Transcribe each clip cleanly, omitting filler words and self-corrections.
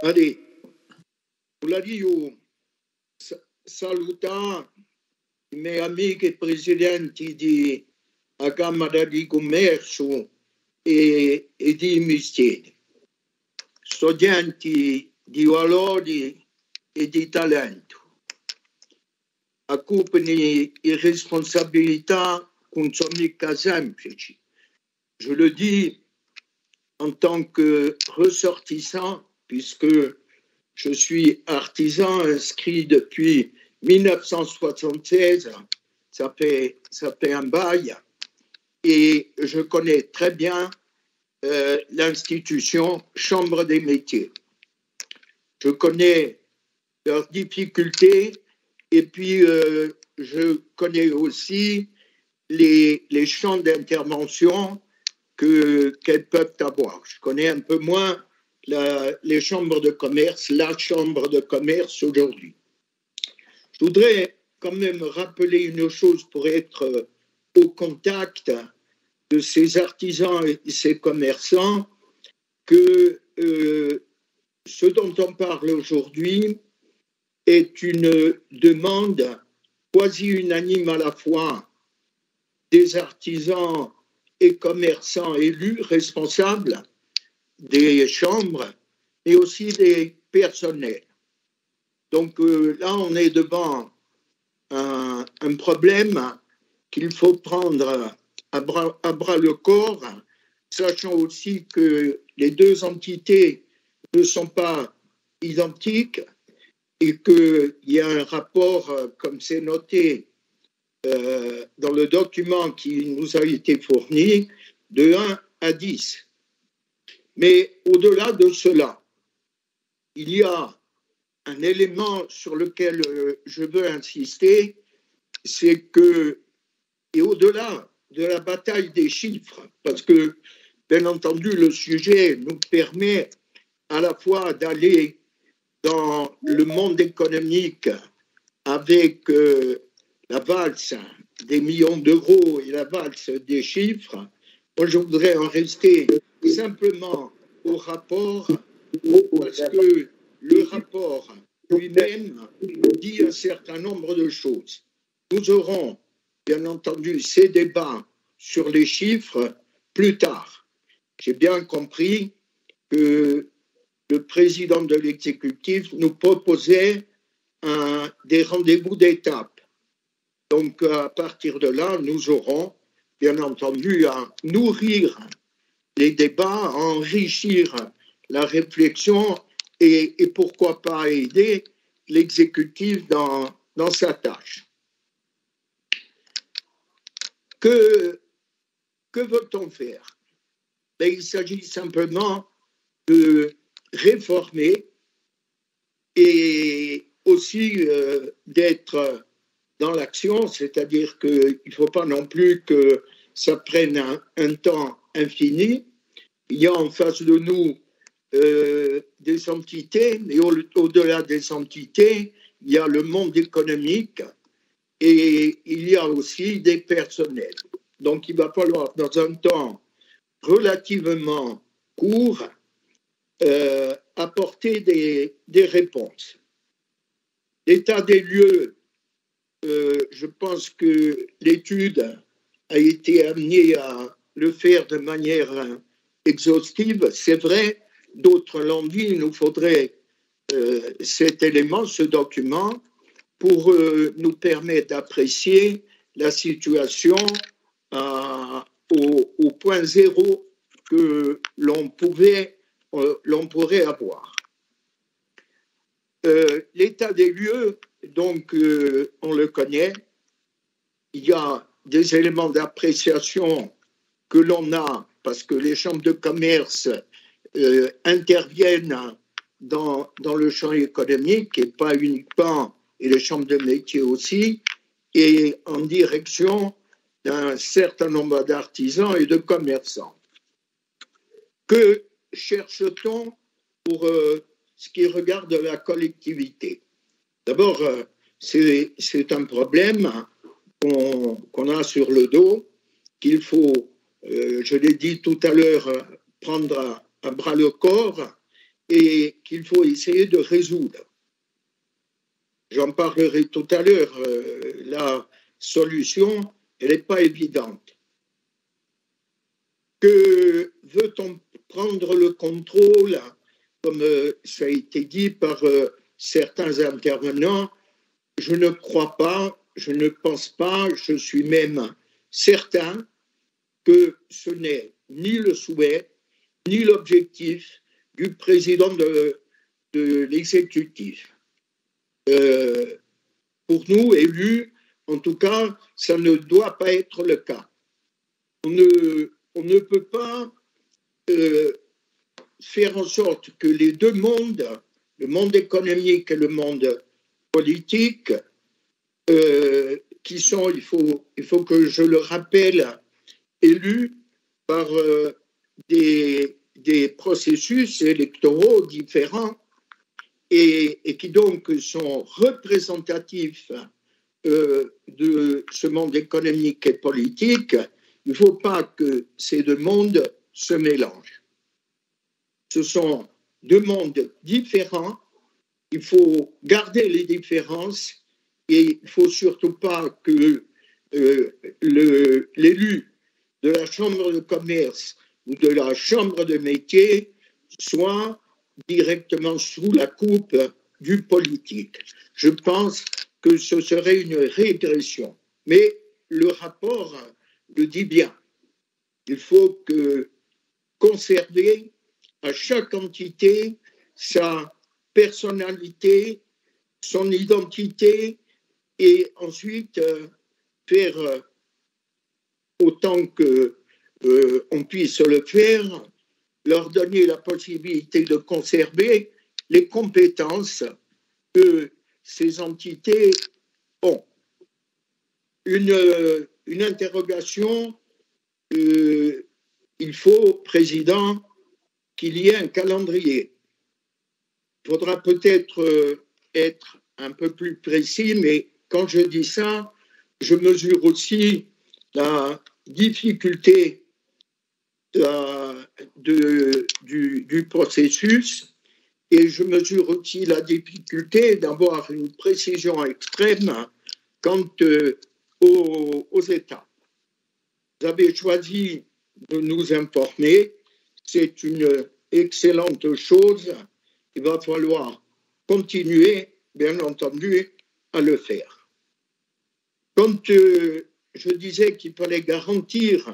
Allez, io saluta i miei amici e presidenti di a Camera di Commercio e di mestieri, studenti di valori e di talento, accompagnano le responsabilità non sono mica semplici. Je le dis en tant que ressortissant, puisque je suis artisan inscrit depuis 1976, ça fait un bail, et je connais très bien l'institution Chambre des métiers. Je connais leurs difficultés et puis je connais aussi les champs d'intervention qu'elles peuvent avoir. Je connais un peu moins les chambres de commerce, la chambre de commerce aujourd'hui. Je voudrais quand même rappeler une chose pour être au contact de ces artisans et ces commerçants, que ce dont on parle aujourd'hui est une demande quasi unanime à la fois des artisans et commerçants élus responsables des chambres, mais aussi des personnels. Donc là, on est devant un problème qu'il faut prendre à bras le corps, sachant aussi que les deux entités ne sont pas identiques et qu'il y a un rapport, comme c'est noté dans le document qui nous a été fourni, de 1 à 10. Mais au-delà de cela, il y a un élément sur lequel je veux insister, c'est que, et au-delà de la bataille des chiffres, parce que, bien entendu, le sujet nous permet à la fois d'aller dans le monde économique avec la valse des millions d'euros et la valse des chiffres. Moi, je voudrais en rester simplement au rapport, parce que le rapport lui-même dit un certain nombre de choses. Nous aurons, bien entendu, ces débats sur les chiffres plus tard. J'ai bien compris que le président de l'exécutif nous proposait des rendez-vous d'étape. Donc, à partir de là, nous aurons, bien entendu, à nourrir les débats, à enrichir la réflexion et pourquoi pas aider l'exécutif dans sa tâche. Que veut-on faire? Il s'agit simplement de réformer et aussi d'être dans l'action, c'est-à-dire qu'il ne faut pas non plus que ça prenne un temps infini. Il y a en face de nous des entités, mais au-delà des entités, il y a le monde économique et il y a aussi des personnels. Donc il va falloir, dans un temps relativement court, apporter des réponses. L'état des lieux, je pense que l'étude a été amenée à le faire de manière exhaustive. C'est vrai, d'autres l'ont dit, il nous faudrait cet élément, ce document, pour nous permettre d'apprécier la situation au point zéro que l'on pourrait avoir. L'état des lieux, donc, on le connaît. Il y a des éléments d'appréciation que l'on a parce que les chambres de commerce interviennent dans le champ économique et pas uniquement, et les chambres de métier aussi, et en direction d'un certain nombre d'artisans et de commerçants. Que cherche-t-on pour ce qui regarde la collectivité? D'abord, c'est un problème qu'on a sur le dos, qu'il faut, je l'ai dit tout à l'heure, prendre à bras le corps et qu'il faut essayer de résoudre. J'en parlerai tout à l'heure. La solution, elle n'est pas évidente. Que veut-on prendre le contrôle, comme ça a été dit par certains intervenants? Je ne crois pas, je ne pense pas, je suis même certain que ce n'est ni le souhait, ni l'objectif du président de l'exécutif. Pour nous, élus, en tout cas, ça ne doit pas être le cas. On ne peut pas faire en sorte que les deux mondes, le monde économique et le monde politique, qui sont, il faut que je le rappelle, élus par des processus électoraux différents et qui donc sont représentatifs de ce monde économique et politique, il ne faut pas que ces deux mondes se mélangent. Ce sont deux mondes différents, il faut garder les différences et il ne faut surtout pas que l'élu de la chambre de commerce ou de la chambre de métier soit directement sous la coupe du politique. Je pense que ce serait une régression. Mais le rapport le dit bien. Il faut conserver à chaque entité sa personnalité, son identité et ensuite faire autant qu'on puisse le faire, leur donner la possibilité de conserver les compétences que ces entités ont. Une interrogation, il faut, Président, qu'il y ait un calendrier. Il faudra peut-être être un peu plus précis, mais quand je dis ça, je mesure aussi la difficulté du processus et je mesure aussi la difficulté d'avoir une précision extrême quant aux États. Vous avez choisi de nous informer, c'est une excellente chose, il va falloir continuer, bien entendu, à le faire. Quand je disais qu'il fallait garantir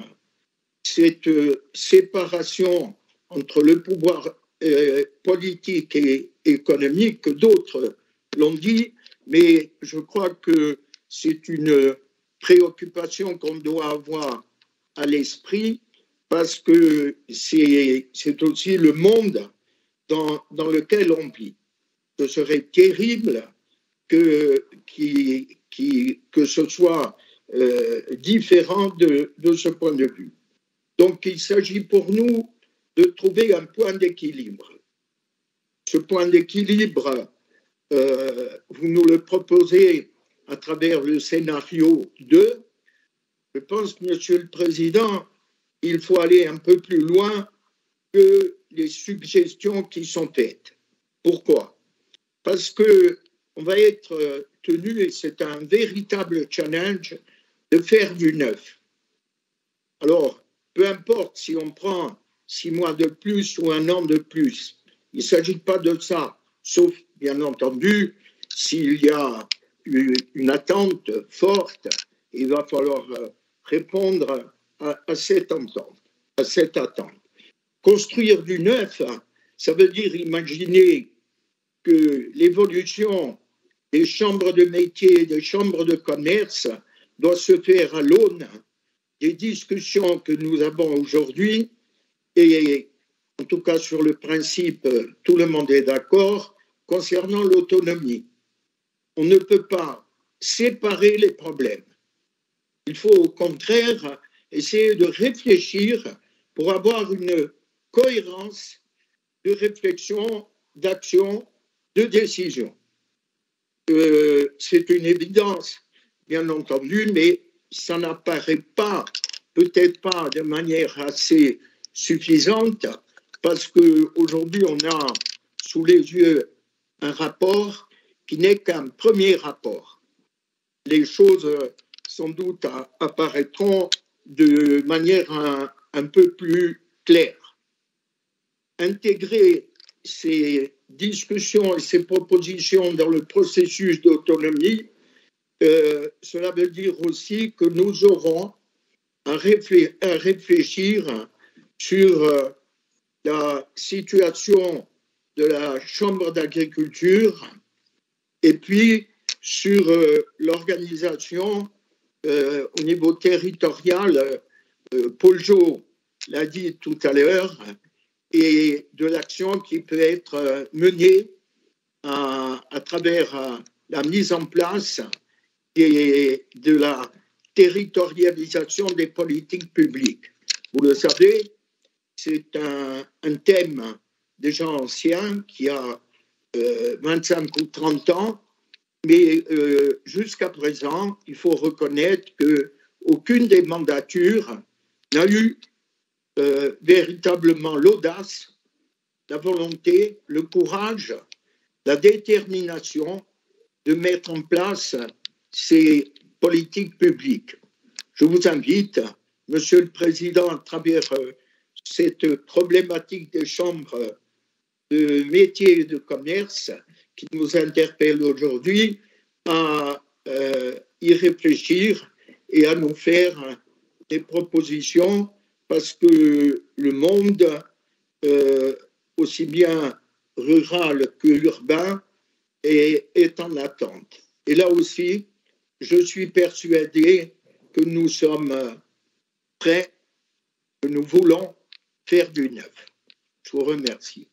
cette séparation entre le pouvoir politique et économique, d'autres l'ont dit, mais je crois que c'est une préoccupation qu'on doit avoir à l'esprit parce que c'est aussi le monde dans lequel on vit. Ce serait terrible que ce soit différent de ce point de vue. Donc, il s'agit pour nous de trouver un point d'équilibre. Ce point d'équilibre, vous nous le proposez à travers le scénario 2. Je pense, Monsieur le Président, il faut aller un peu plus loin que les suggestions qui sont faites. Pourquoi? Parce qu'on va être tenu, et c'est un véritable challenge, de faire du neuf. Alors, peu importe si on prend 6 mois de plus ou 1 an de plus, il ne s'agit pas de ça, sauf, bien entendu, s'il y a une attente forte, il va falloir répondre à cette attente. Construire du neuf, ça veut dire imaginer que l'évolution des chambres de métier, des chambres de commerce doit se faire à l'aune des discussions que nous avons aujourd'hui et en tout cas sur le principe, tout le monde est d'accord, concernant l'autonomie. On ne peut pas séparer les problèmes. Il faut au contraire essayer de réfléchir pour avoir une cohérence de réflexion, d'action, de décision. C'est une évidence, bien entendu, mais ça n'apparaît pas, peut-être pas de manière assez suffisante, parce qu'aujourd'hui, on a sous les yeux un rapport qui n'est qu'un premier rapport. Les choses, sans doute, apparaîtront de manière un peu plus claire. Intégrer ces discussions et ces propositions dans le processus d'autonomie, cela veut dire aussi que nous aurons à réfléchir sur la situation de la Chambre d'agriculture et puis sur l'organisation au niveau territorial, Paul Jo l'a dit tout à l'heure, et de l'action qui peut être menée à travers la mise en place et de la territorialisation des politiques publiques. Vous le savez, c'est un thème déjà ancien qui a 25 ou 30 ans, mais jusqu'à présent, il faut reconnaître qu'aucune des mandatures n'a eu véritablement l'audace, la volonté, le courage, la détermination de mettre en place ces politiques publiques. Je vous invite, Monsieur le Président, à travers cette problématique des chambres de métiers et de commerce qui nous interpelle aujourd'hui, à y réfléchir et à nous faire des propositions, parce que le monde, aussi bien rural que urbain, est en attente. Et là aussi, je suis persuadé que nous sommes prêts, que nous voulons faire du neuf. Je vous remercie.